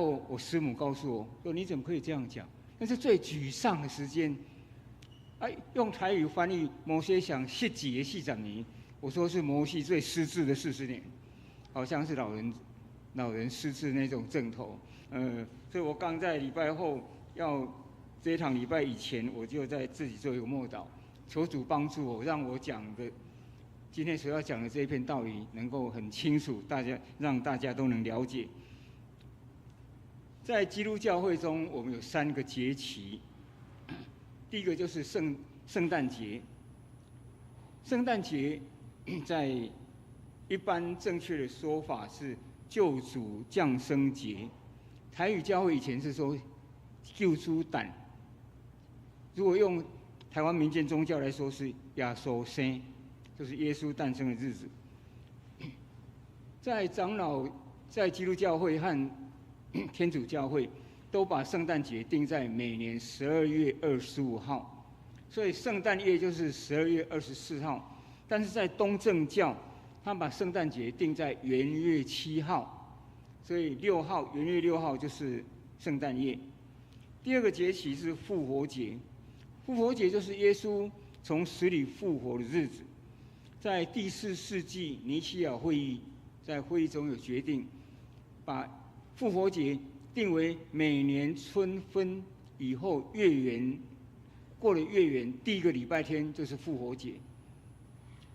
我师母告诉我说：“你怎么可以这样讲？那是最沮丧的时间。”用台语翻译，摩西想失志的40年，我说是摩西最失智的40年，好像是老人失智那种症头。所以我刚在礼拜后这一场礼拜以前，我就在自己做一个默祷，求主帮助我，让我讲的今天所要讲的这一篇道理能够很清楚，让大家都能了解。在基督教会中，我们有3个节期。第一个就是圣诞节。圣诞节在一般正确的说法是救主降生节。台语教会以前是说救主诞，如果用台湾民间宗教来说是耶稣生，就是耶稣诞生的日子。在长老在基督教会和天主教会都把圣诞节定在每年12月25号，所以圣诞夜就是12月24号。但是在东正教，他把圣诞节定在元月7号，所以元月6号就是圣诞夜。第二个节期是复活节，复活节就是耶稣从死里复活的日子。在第4世纪尼西亚会议，在会议中有决定，把复活节定为每年春分以后过了月圆第一个礼拜天就是复活节。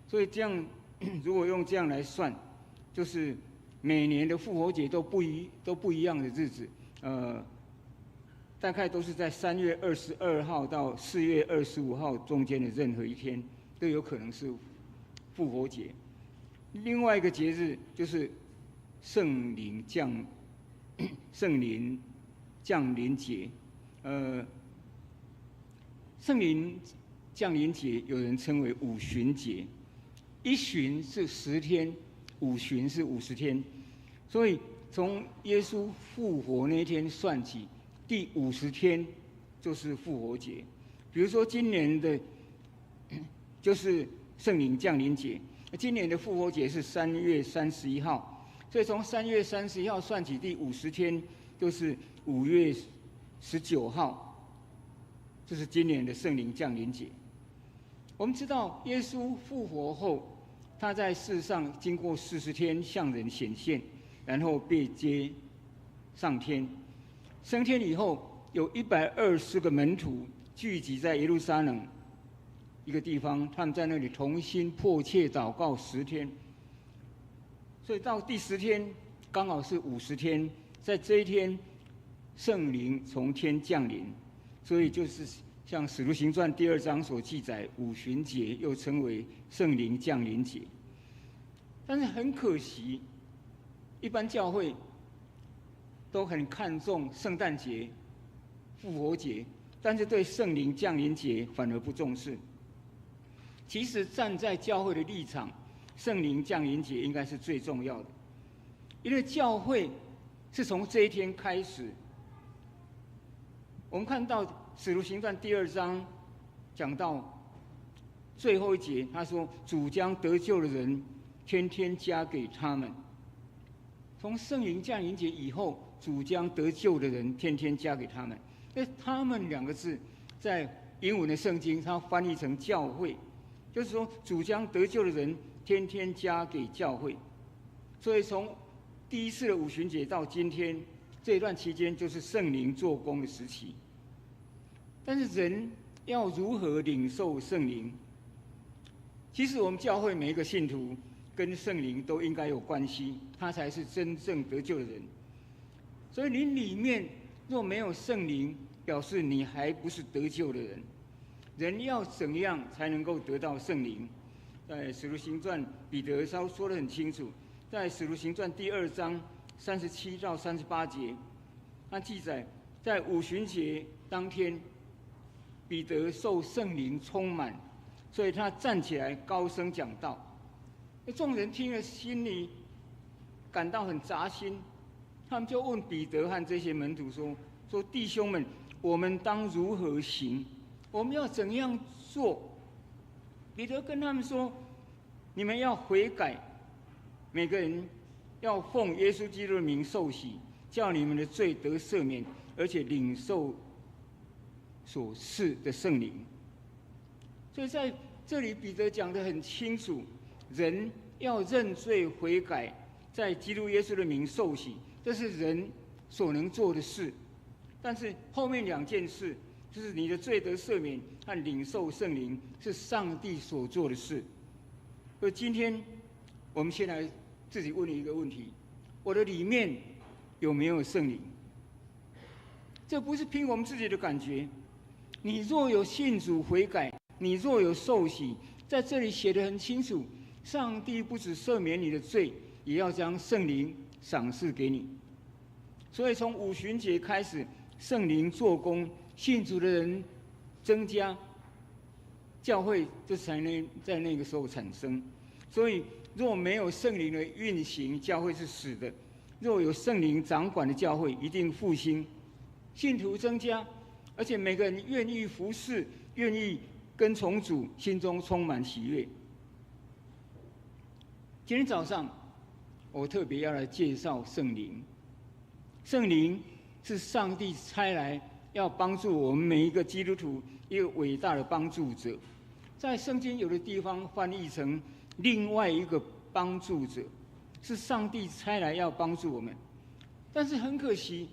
所以这样，如果用这样来算，就是每年的复活节都不一样的日子，大概都是在3月22号到4月25号中间的任何一天都有可能是复活节。另外一个节日就是圣灵降临节。圣灵降临节有人称为五旬节，一旬是10天，五旬是50天，所以从耶稣复活那天算起，第50天就是复活节。比如说今年的就是圣灵降临节，今年的复活节是3月31号，所以从3月31号算起，第50天就是5月19号，这是今年的圣灵降临节。我们知道耶稣复活后，他在世上经过40天向人显现，然后被接上天。升天以后，有120个门徒聚集在耶路撒冷一个地方，他们在那里同心迫切祷告10天。所以到第10天刚好是50天，在这一天圣灵从天降临，所以就是像《使徒行传》第2章所记载，五旬节又称为圣灵降临节。但是很可惜，一般教会都很看重圣诞节、复活节，但是对圣灵降临节反而不重视。其实站在教会的立场，圣灵降临节应该是最重要的，因为教会是从这一天开始。我们看到《使徒行传》第2章讲到最后一节，他说：“主将得救的人天天加给他们。”从圣灵降临节以后，主将得救的人天天加给他们。那他们2个字，在英文的圣经，它翻译成教会，就是说主将得救的人天天加给教会。所以从第一次的五旬节到今天这一段期间，就是圣灵做工的时期。但是人要如何领受圣灵？其实我们教会每一个信徒跟圣灵都应该有关系，他才是真正得救的人。所以你里面若没有圣灵，表示你还不是得救的人。人要怎样才能够得到圣灵？在《使徒行传》，彼得说得很清楚，在《使徒行传》第2章37到38节，他记载在五旬节当天，彼得受圣灵充满，所以他站起来高声讲道。众人听了心里感到很扎心，他们就问彼得和这些门徒说弟兄们，我们当如何行？我们要怎样做？彼得跟他们说，你们要悔改，每个人要奉耶稣基督的名受洗，叫你们的罪得赦免，而且领受所赐的圣灵。所以在这里，彼得讲得很清楚，人要认罪悔改，在基督耶稣的名受洗，这是人所能做的事。但是后面2件事，就是你的罪得赦免和领受圣灵，是上帝所做的事。所以今天我们先来自己问一个问题：我的里面有没有圣灵？这不是凭我们自己的感觉。你若有信主悔改，你若有受洗，在这里写得很清楚，上帝不只赦免你的罪，也要将圣灵赏赐给你。所以从五旬节开始，圣灵做工，信主的人增加，教会就才能在那个时候产生。所以若没有圣灵的运行，教会是死的；若有圣灵掌管的教会，一定复兴，信徒增加，而且每个人愿意服侍，愿意跟从主，心中充满喜悦。今天早上，我特别要来介绍圣灵。圣灵是上帝差来要帮助我们每一个基督徒一个伟大的帮助者。在圣经有的地方翻译成另外一个帮助者，是上帝差来要帮助我们。但是很可惜，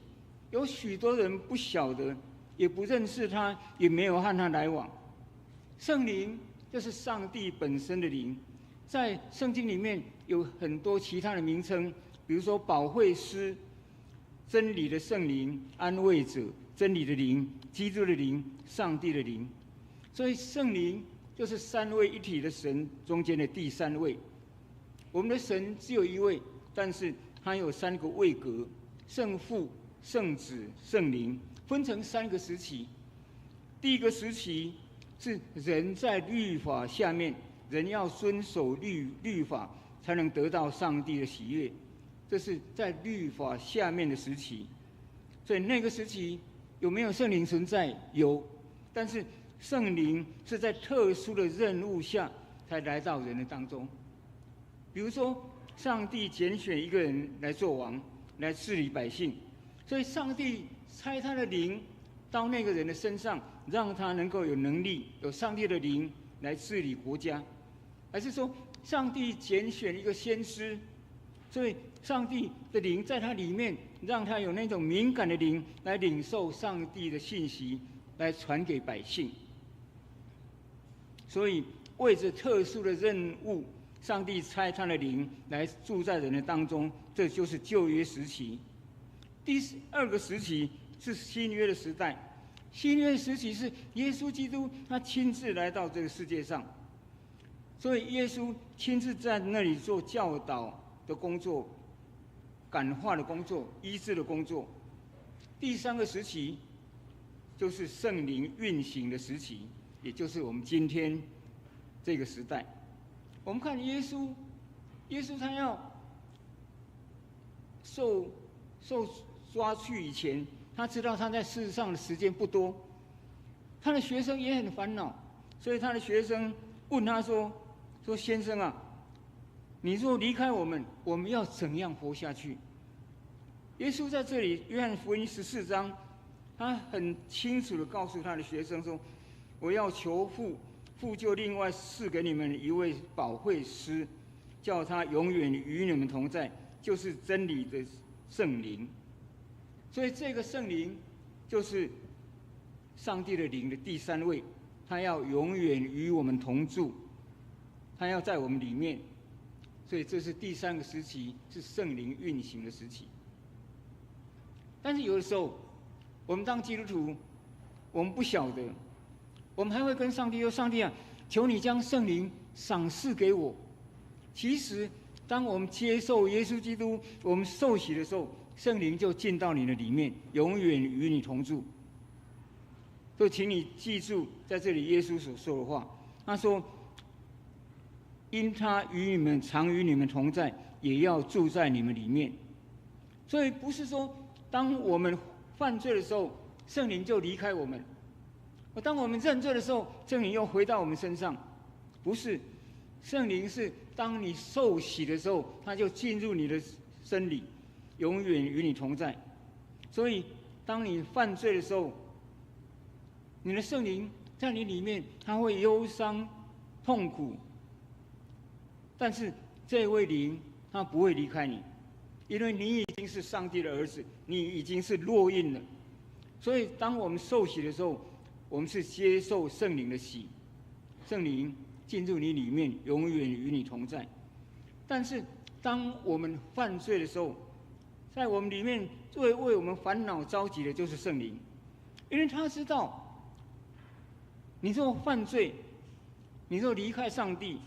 有许多人不晓得，也不认识他，也没有和他来往。圣灵就是上帝本身的灵，在圣经里面有很多其他的名称，比如说保惠师、真理的圣灵、安慰者、真理的灵、基督的灵、上帝的灵。所以圣灵就是三位一体的神中间的第三位。我们的神只有一位，但是他有3个位格：圣父、圣子、圣灵，分成3个时期。第一个时期是人在律法下面，人要遵守律法，才能得到上帝的喜悦。这是在律法下面的时期。所以那个时期有没有圣灵存在？有，但是圣灵是在特殊的任务下才来到人的当中。比如说，上帝拣选一个人来做王，来治理百姓，所以上帝差他的灵到那个人的身上，让他能够有能力，有上帝的灵来治理国家。还是说，上帝拣选一个先知，所以上帝的灵在他里面，让他有那种敏感的灵来领受上帝的信息，来传给百姓。所以为着特殊的任务，上帝差他的灵来住在人的当中，这就是旧约时期。第2个时期是新约的时代。新约的时期是耶稣基督他亲自来到这个世界上，所以耶稣亲自在那里做教导的工作、感化的工作、医治的工作。第3个时期就是圣灵运行的时期，也就是我们今天这个时代。我们看耶稣他要受抓去以前，他知道他在世上的时间不多，他的学生也很烦恼，所以他的学生问他说先生啊，你若离开我们，我们要怎样活下去？耶稣在这里，约翰福音14章，他很清楚地告诉他的学生说：“我要求父，父就另外赐给你们一位保惠师，叫他永远与你们同在，就是真理的圣灵。”所以这个圣灵就是上帝的灵的第3位，他要永远与我们同住，他要在我们里面。所以这是第3个时期，是圣灵运行的时期。但是有的时候，我们当基督徒，我们不晓得，我们还会跟上帝说：“上帝啊，求你将圣灵赏赐给我。”其实，当我们接受耶稣基督，我们受洗的时候，圣灵就进到你的里面，永远与你同住。所以，请你记住在这里耶稣所说的话，他说：“因他与你们常与你们同在，也要住在你们里面。”所以不是说当我们犯罪的时候，圣灵就离开我们；当我们认罪的时候，圣灵又回到我们身上。不是，圣灵是当你受洗的时候，他就进入你的身里，永远与你同在。所以，当你犯罪的时候，你的圣灵在你里面，他会忧伤、痛苦。但是这位灵他不会离开你，因为你已经是上帝的儿子，你已经是烙印了。所以，当我们受洗的时候，我们是接受圣灵的洗，圣灵进入你里面，永远与你同在。但是，当我们犯罪的时候，在我们里面最为我们烦恼着急的就是圣灵，因为他知道，你若犯罪，你若离开上帝，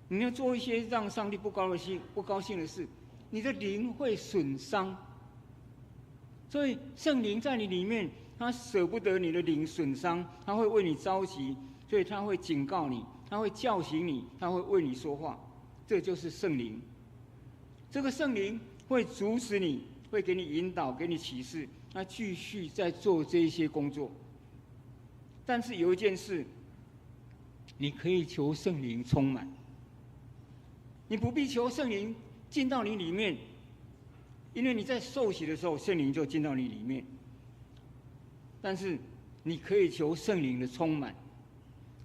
你要做一些让上帝不高兴的事，你的灵会损伤。所以圣灵在你里面，他舍不得你的灵损伤，他会为你着急，所以他会警告你，他会叫醒你，他会为你说话。这就是圣灵。这个圣灵会阻止你，会给你引导，给你启示，他继续在做这些工作。但是有一件事，你可以求圣灵充满，你不必求圣灵进到你里面。因为你在受洗的时候，圣灵就进到你里面。但是你可以求圣灵的充满，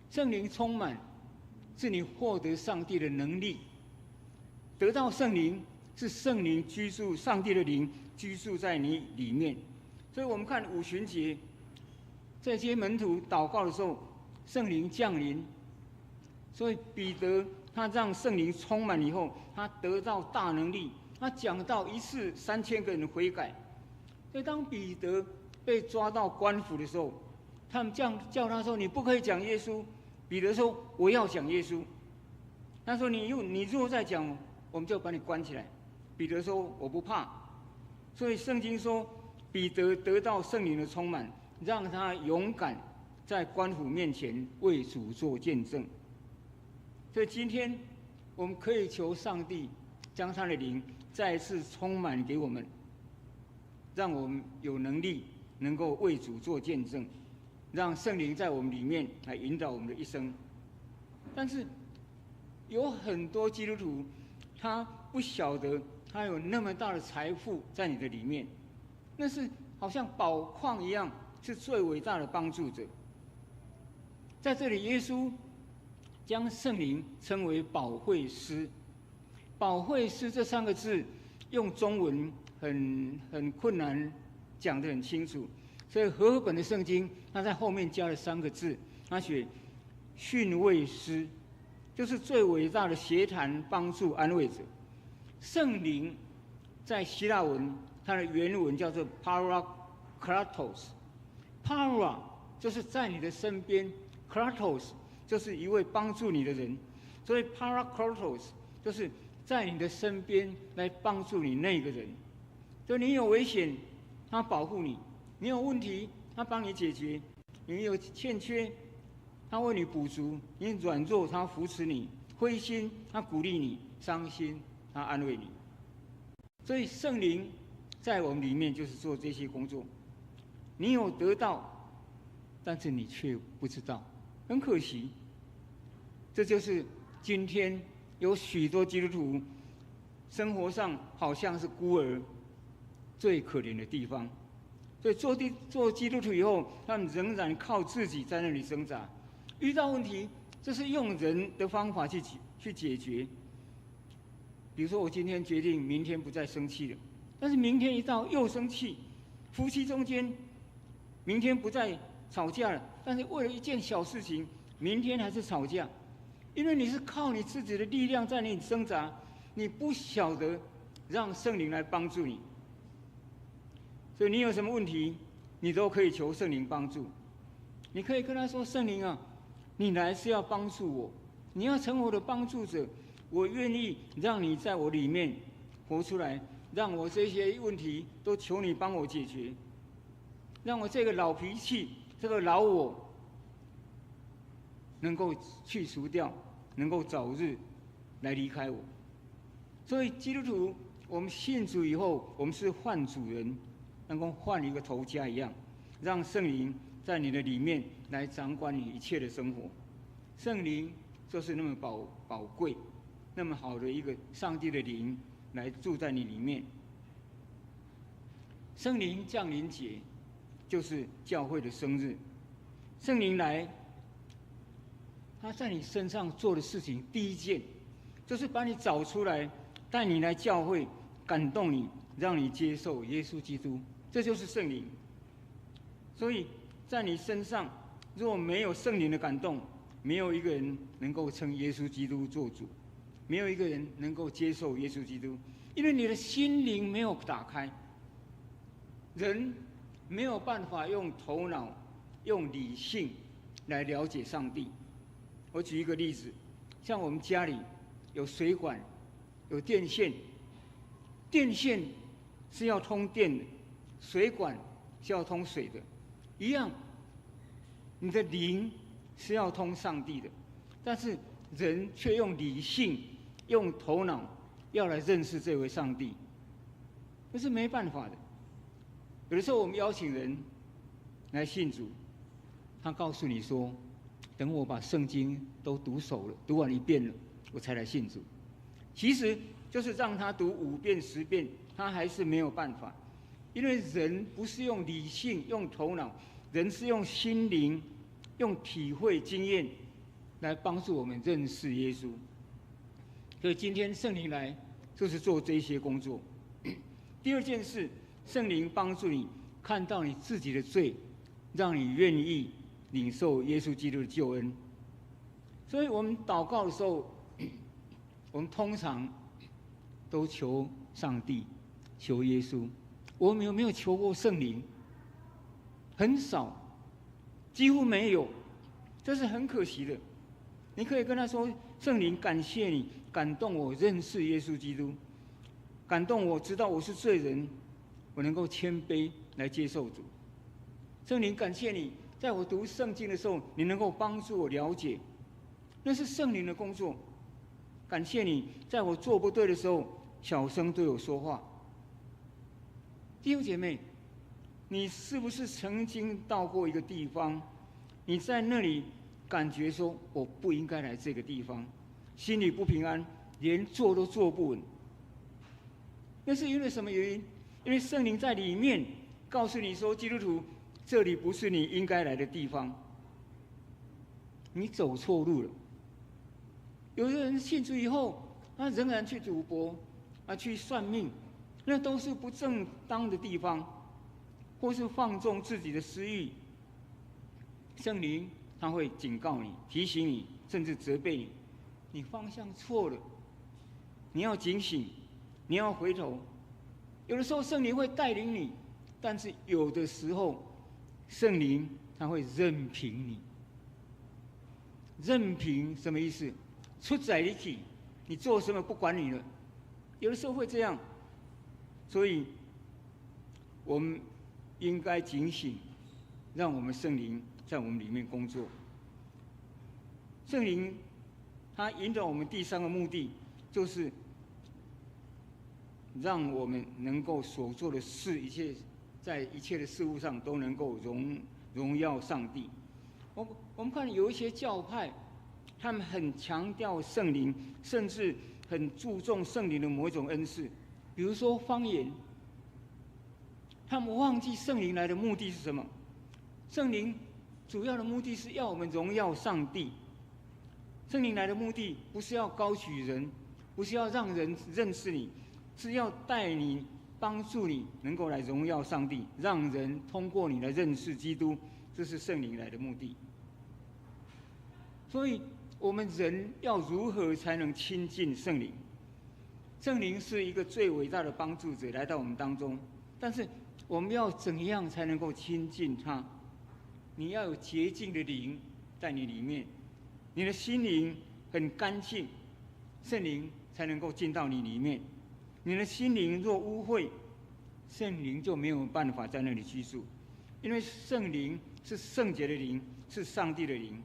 圣灵充满是你获得上帝的能力，得到圣灵是圣灵居住，上帝的灵居住在你里面。所以我们看五旬节，这些门徒祷告的时候，圣灵降临。所以彼得他让圣灵充满以后，他得到大能力。他讲到一次3000个人悔改，所以当彼得被抓到官府的时候，他们这样叫他说：“你不可以讲耶稣。”彼得说：“我要讲耶稣。”他说：“你若再讲，我们就把你关起来。”彼得说：“我不怕。”所以圣经说，彼得得到圣灵的充满，让他勇敢在官府面前为主做见证。所以今天我们可以求上帝将他的灵再一次充满给我们，让我们有能力能够为主做见证，让圣灵在我们里面来引导我们的一生。但是有很多基督徒，他不晓得他有那么大的财富在你的里面，那是好像宝矿一样，是最伟大的帮助者。在这里，耶稣将圣灵称为保惠师。保惠师这3个字用中文很困难讲得很清楚，所以和合本的圣经它在后面加了3个字，它写训慰师，就是最伟大的协谈、帮助、安慰者。圣灵在希腊文它的原文叫做 Parakletos，Para 就是在你的身边， Kratos 就是一位帮助你的人，所以 Parakletos 就是在你的身边来帮助你那个人。就你有危险，他保护你；你有问题，他帮你解决；你有欠缺，他为你补足；你软弱，他扶持你；灰心，他鼓励你；伤心，他安慰你。所以圣灵在我们里面就是做这些工作。你有得到，但是你却不知道，很可惜。这就是今天有许多基督徒生活上好像是孤儿，最可怜的地方。所以做基督徒以后，他们仍然靠自己在那里挣扎。遇到问题，就是用人的方法去解决。比如说，我今天决定明天不再生气了，但是明天一到又生气。夫妻中间，明天不再吵架了，但是为了一件小事情，明天还是吵架。因为你是靠你自己的力量在那里挣扎，你不晓得让圣灵来帮助你。所以你有什么问题，你都可以求圣灵帮助。你可以跟他说：“圣灵啊，你来是要帮助我，你要成为我的帮助者，我愿意让你在我里面活出来，让我这些问题都求你帮我解决，让我这个老脾气，这个老我能够去除掉，能够早日来离开我。”所以基督徒，我们信主以后，我们是换主人，能够换一个头家一样，让圣灵在你的里面来掌管你一切的生活。圣灵就是那么宝贵，那么好的一个上帝的灵来住在你里面。圣灵降临节就是教会的生日。圣灵来，他在你身上做的事情，第一件就是把你找出来，带你来教会，感动你，让你接受耶稣基督，这就是圣灵。所以在你身上，若没有圣灵的感动，没有一个人能够称耶稣基督做主，没有一个人能够接受耶稣基督，因为你的心灵没有打开。人没有办法用头脑、用理性来了解上帝。我举一个例子，像我们家里有水管、有电线，电线是要通电的，水管是要通水的，一样，你的灵是要通上帝的，但是人却用理性、用头脑要来认识这位上帝，这是没办法的。有的时候我们邀请人来信主，他告诉你说，等我把圣经都读熟了，读完一遍了，我才来信主。其实就是让他读5遍10遍，他还是没有办法，因为人不是用理性、用头脑，人是用心灵、用体会经验来帮助我们认识耶稣。所以今天圣灵来就是做这些工作。第二件事，圣灵帮助你看到你自己的罪，让你愿意领受耶稣基督的救恩。所以我们祷告的时候，我们通常都求上帝、求耶稣。我们有没有求过圣灵？很少，几乎没有，这是很可惜的。你可以跟他说：“圣灵，感谢你感动我认识耶稣基督，感动我知道我是罪人，我能够谦卑来接受主。圣灵，感谢你，在我读圣经的时候，你能够帮助我了解，那是圣灵的工作。感谢你，在我做不对的时候，小声对我说话。”弟兄姐妹，你是不是曾经到过一个地方，你在那里感觉说我不应该来这个地方，心里不平安，连坐都坐不稳？那是因为什么原因？因为圣灵在里面告诉你说，基督徒，这里不是你应该来的地方，你走错路了。有的人信主以后，他仍然去赌博，去算命，那都是不正当的地方，或是放纵自己的私欲。圣灵他会警告你、提醒你，甚至责备你，你方向错了，你要警醒，你要回头。有的时候圣灵会带领你，但是有的时候圣灵他会任凭你。任凭什么意思？出宰你去，你做什么不管你了。有的时候会这样，所以我们应该警醒，让我们圣灵在我们里面工作。圣灵他引导我们第3个目的，就是让我们能够所做的事，在一切的事物上都能够荣耀上帝。我们看有一些教派，他们很强调圣灵，甚至很注重圣灵的某一种恩赐，比如说方言。他们忘记圣灵来的目的是什么？圣灵主要的目的是要我们荣耀上帝。圣灵来的目的不是要高举人，不是要让人认识你，是要带你、帮助你能够来荣耀上帝，让人通过你来认识基督，这是圣灵来的目的。所以我们人要如何才能亲近圣灵？圣灵是一个最伟大的帮助者来到我们当中，但是我们要怎样才能够亲近他？你要有洁净的灵在你里面，你的心灵很干净，圣灵才能够进到你里面。你的心灵若污秽，圣灵就没有办法在那里居住，因为圣灵是圣洁的灵，是上帝的灵。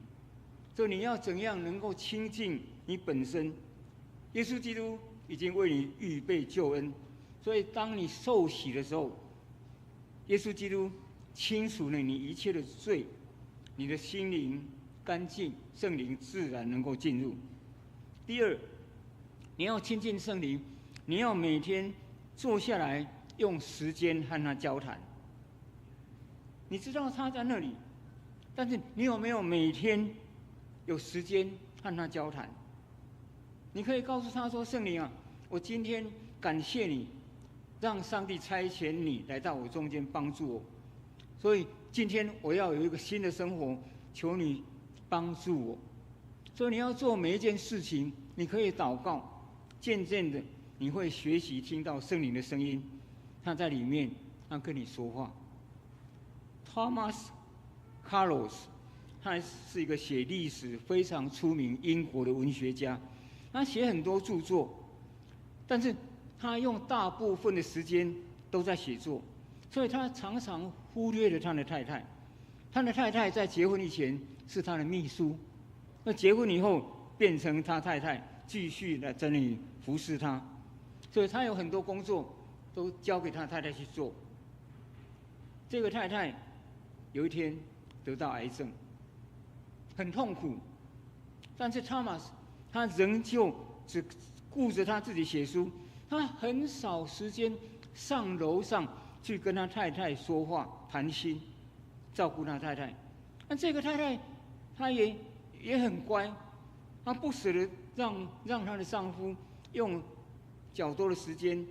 所以你要怎样能够亲近你本身？耶稣基督已经为你预备救恩，所以当你受洗的时候，耶稣基督清除了你一切的罪，你的心灵干净，圣灵自然能够进入。第二，你要亲近圣灵，你要每天坐下来用时间和他交谈。你知道他在那里，但是你有没有每天有时间和他交谈？你可以告诉他说：“圣灵啊，我今天感谢你，让上帝差遣你来到我中间帮助我。所以今天我要有一个新的生活，求你帮助我。”所以你要做每一件事情，你可以祷告，渐渐的你会学习听到圣灵的声音，他在里面，他跟你说话。Thomas Carlyle 他是一个写历史非常出名英国的文学家，他写很多著作，但是他用大部分的时间都在写作，所以他常常忽略了他的太太。他的太太在结婚以前是他的秘书，那结婚以后变成他太太继续来在那里服侍他，所以他有很多工作都交给他太太去做。这个太太有一天得到癌症，很痛苦，但是Thomas他仍旧只顾着他自己写书，他很少时间上楼上去跟他太太说话谈心，照顾他太太。那这个太太她也很乖，她不舍得让她的丈夫用较多的时间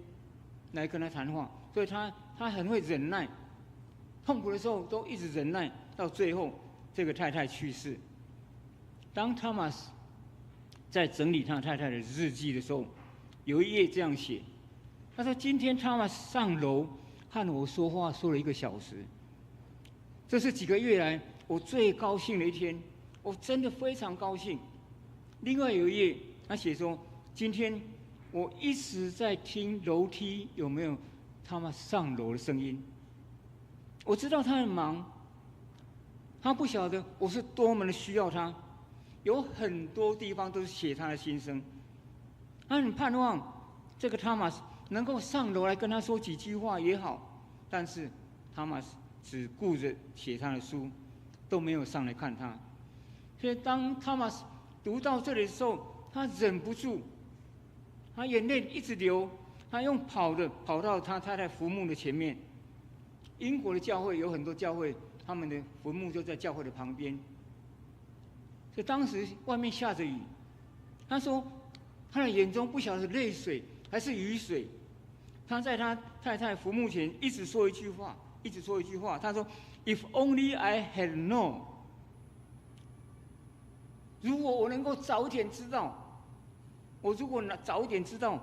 来跟她谈话，所以她很会忍耐，痛苦的时候都一直忍耐，到最后这个太太去世。当Thomas在整理他太太的日记的时候，有一页这样写，他说：“今天Thomas上楼和我说话说了1个小时，这是几个月来我最高兴的一天，我真的非常高兴。”另外有一页他写说：“今天我一直在听楼梯有没有Thomas上楼的声音，我知道他很忙，他不晓得我是多么的需要他。”有很多地方都是写他的心声，他很盼望这个Thomas能够上楼来跟他说几句话也好，但是Thomas只顾着写他的书，都没有上来看他。所以当Thomas读到这里的时候，他忍不住，他眼泪一直流，他用跑到他太太坟墓的前面。英国的教会有很多教会，他们的坟墓就在教会的旁边。所以当时外面下着雨，他说他的眼中不晓得是泪水还是雨水。他在他太太坟墓前一直说一句话，他说 ：“If only I had known。”如果我能够早点知道，早点知道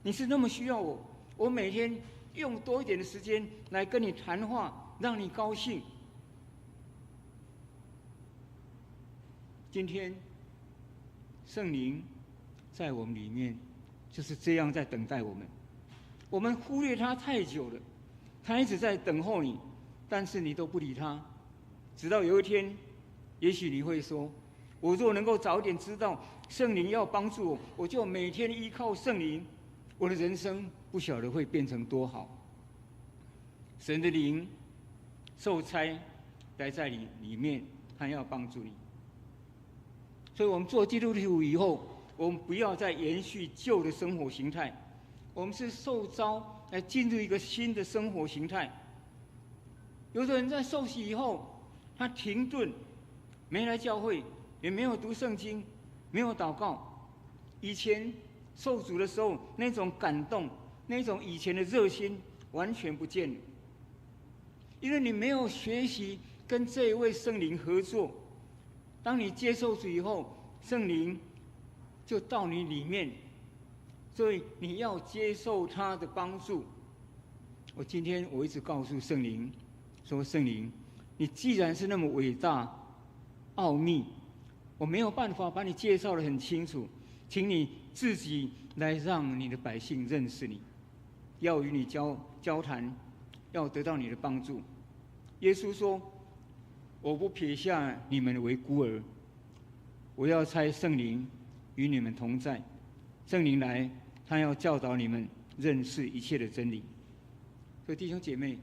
你是那么需要我，我每天用多一点的时间来跟你谈话，让你高兴。今天圣灵在我们里面就是这样在等待我们，我们忽略他太久了，他一直在等候你，但是你都不理他，直到有一天，也许你会说：“我若能够早点知道圣灵要帮助我，我就每天依靠圣灵，我的人生不晓得会变成多好。”神的灵受差来在你里面，他要帮助你。所以我们做基督徒以后，我们不要再延续旧的生活形态，我们是受召来进入一个新的生活形态。有的人在受洗以后，他停顿，没来教会，也没有读圣经，没有祷告。以前受主的时候那种感动，那种以前的热心完全不见了，因为你没有学习跟这一位圣灵合作。当你接受主以后，圣灵就到你里面，所以你要接受他的帮助。今天我一直告诉圣灵说：“圣灵，你既然是那么伟大、奥秘，我没有办法把你介绍得很清楚，请你自己来让你的百姓认识你，要与你交谈，要得到你的帮助。”耶稣说：“我不撇下你们为孤儿，我要差圣灵与你们同在。圣灵来，他要教导你们认识一切的真理。”所以弟兄姐妹，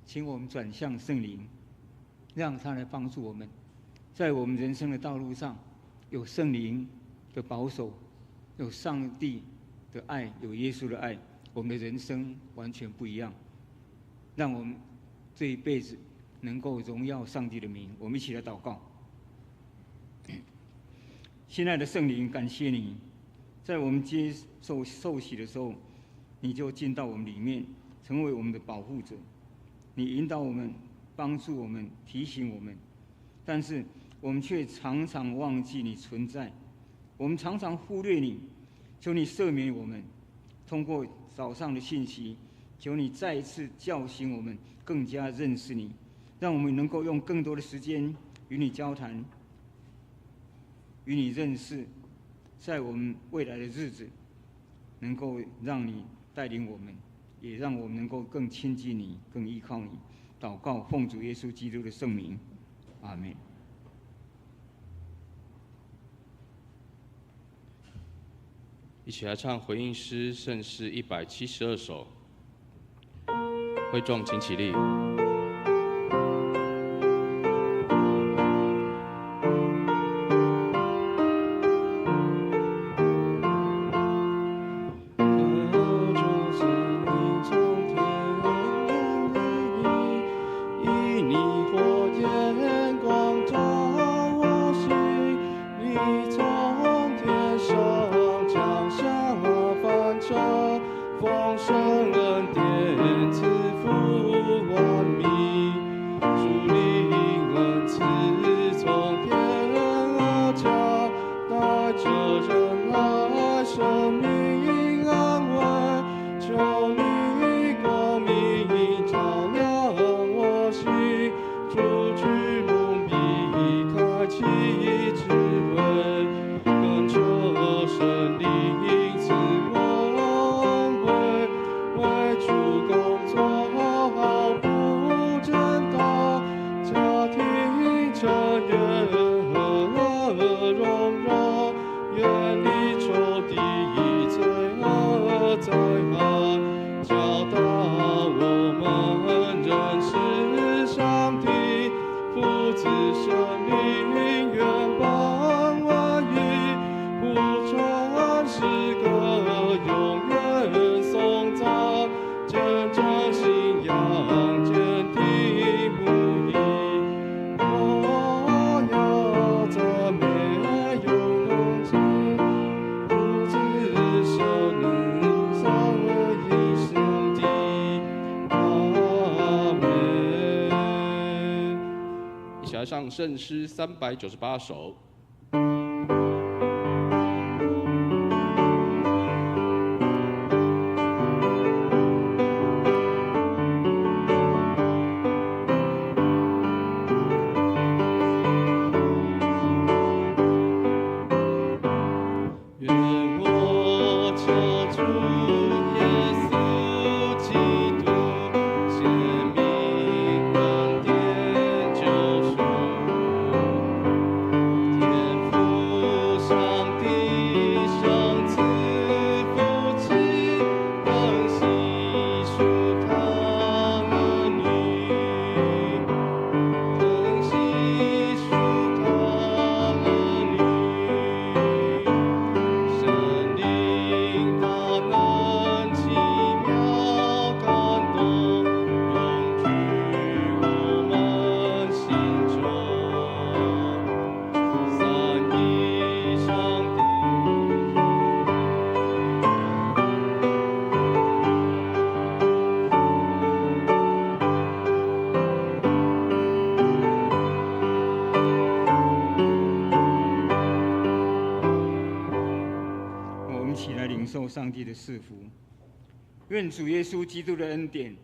请我们转向圣灵，让他来帮助我们，在我们人生的道路上，有圣灵的保守，有上帝的爱，有耶稣的爱，我们的人生完全不一样，让我们这一辈子能够荣耀上帝的名。我们一起来祷告。亲爱的圣灵，感谢你，在我们接受受洗的时候，你就进到我们里面，成为我们的保护者。你引导我们，帮助我们，提醒我们，但是我们却常常忘记你存在，我们常常忽略你。求你赦免我们，通过早上的信息，求你再一次叫醒我们，更加认识你，让我们能够用更多的时间与你交谈，与你认识，在我们未来的日子，能够让你带领我们，也让我们能够更亲近你，更依靠你。祷告，奉主耶稣基督的圣名，阿们。一起来唱回应诗圣诗172首，会众请起立。上圣诗398首。上帝的赐福，愿主耶稣基督的恩典、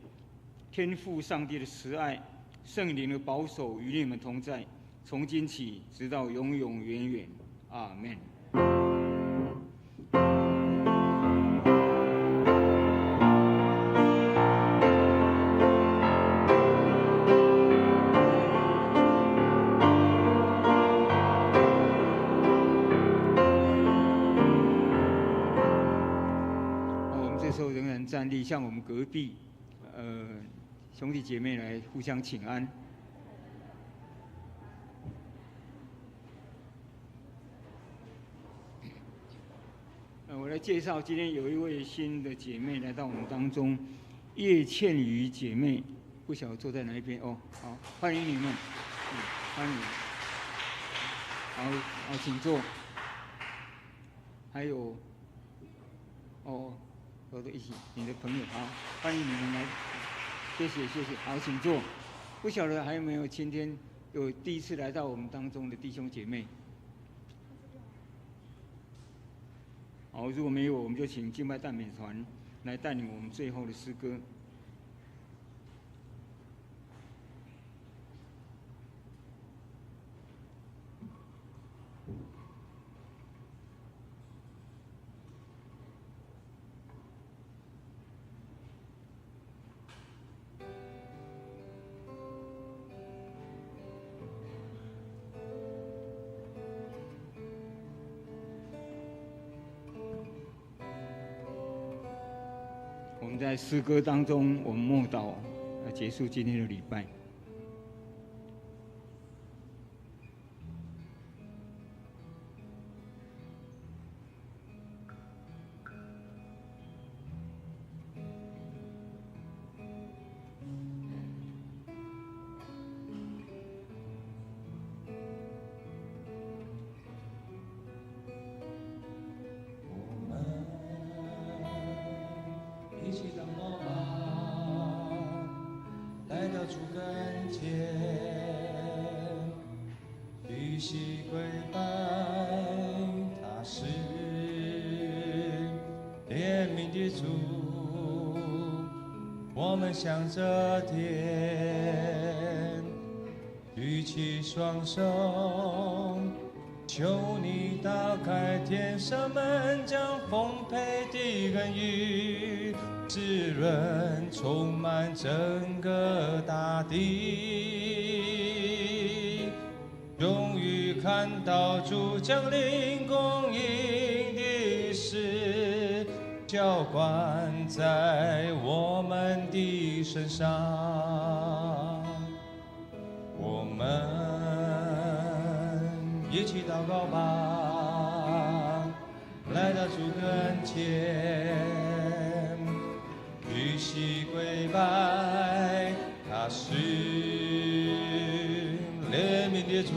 天父上帝的慈爱、圣灵的保守与你们同在，从今起直到永永远远。阿们。站立，向我们隔壁，兄弟姐妹来互相请安。我来介绍，今天有一位新的姐妹来到我们当中，叶倩瑜姐妹，不晓得坐在哪一边哦。好，欢迎你们，欢迎。好，请坐。还有，我的一起，你的朋友，好，欢迎你们来，谢谢。好，请坐。不晓得还有没有今天有第一次来到我们当中的弟兄姐妹？好，如果没有，我们就请敬拜赞美团来带领我们最后的诗歌。我们在诗歌当中，我们默祷，结束今天的礼拜。一起祷告吧，来到主跟前，屈膝跪拜，他是怜悯的主，我们向着天，举起双手，求你打开天上门，将丰沛的恩雨滋润充满整个大地，终于看到主降临供应的事，浇灌在我们的身上，我们一起祷告吧，来到主跟前，屈膝跪拜，他是怜悯的主，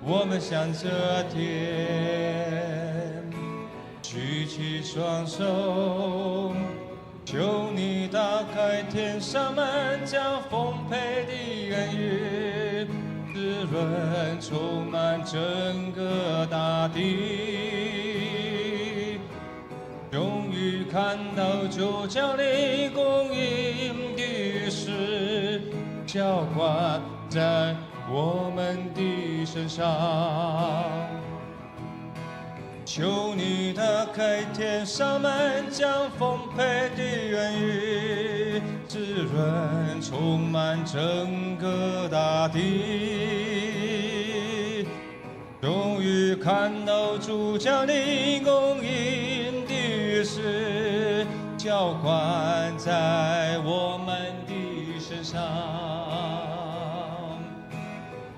我们向着天，举起双手，求你打开天上门，将丰沛的恩雨滋润充满整个大地，终于看到主降临供应的事，浇灌在我们的身上。求你打开天上门，将丰沛的恩雨滋润充满整个大地，终于看到主降临供应的事，浇灌在我们的身上。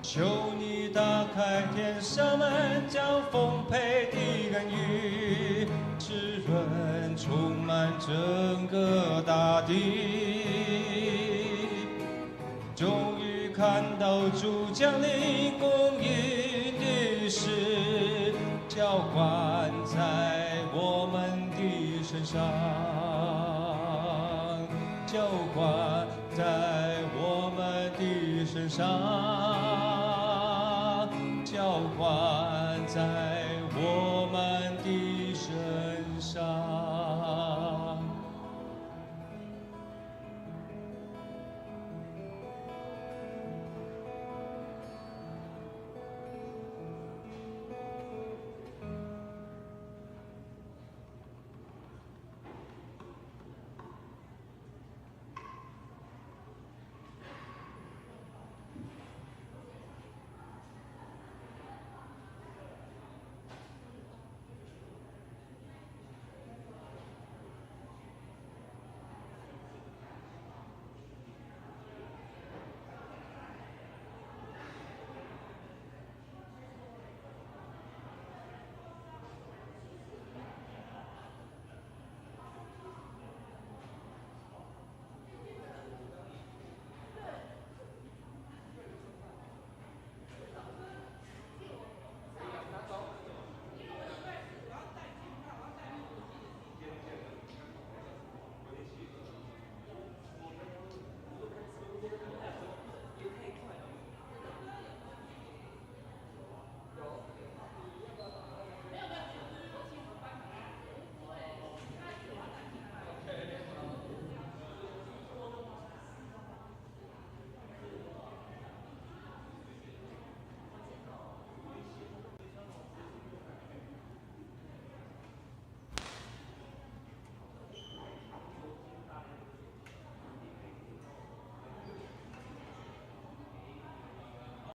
求你打开天上门，将丰沛的恩雨滋润充满整个大地，终于看到主降临供应的事，浇灌在我们的身上，浇灌在我们的身上。